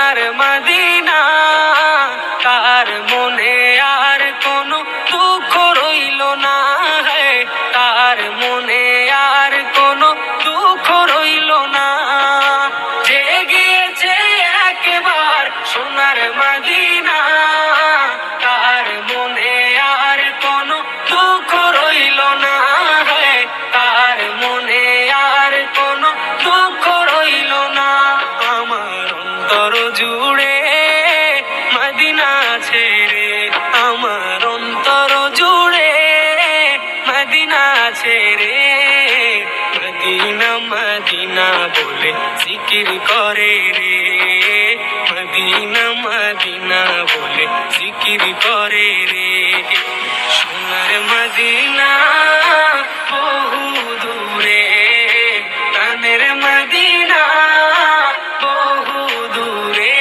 সোনার মদিনা, তার মনে আর কোনো দুঃখ রইল না, তার মনে আর কোনো দুঃখ রইল না। যে গিয়েছে একবার সোনার মদিনা, তার মনে আর কোনো দুঃখ রইল না, তার মনে আর কোনো দুঃখ রইল না। আমার অন্তর জুড়ে মদিনা ছেড়ে, আমার অন্তর জুড়ে মদিনা ছেড়ে, মদিনা মদিনা বলে জিকির করে রে, মদিনা মদিনা বলে জিকির করে রে। সোনার মদিনা বহু দূরে, প্রাণের মদিনা বহু দূরে,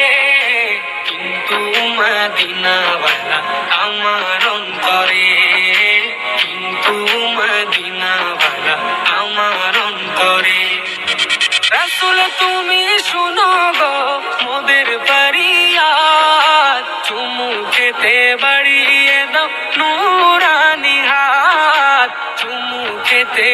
কিন্তু মদিনাওয়ালা আমার অন্তরে, কিন্তু মদিনাওয়ালা আমার অন্তরে। রাসূল তুমি শুনো গো মোদের ফরিয়াদ, চুমু খেতে বাড়িয়ে দাও নূরানি হাত, চুমু খেতে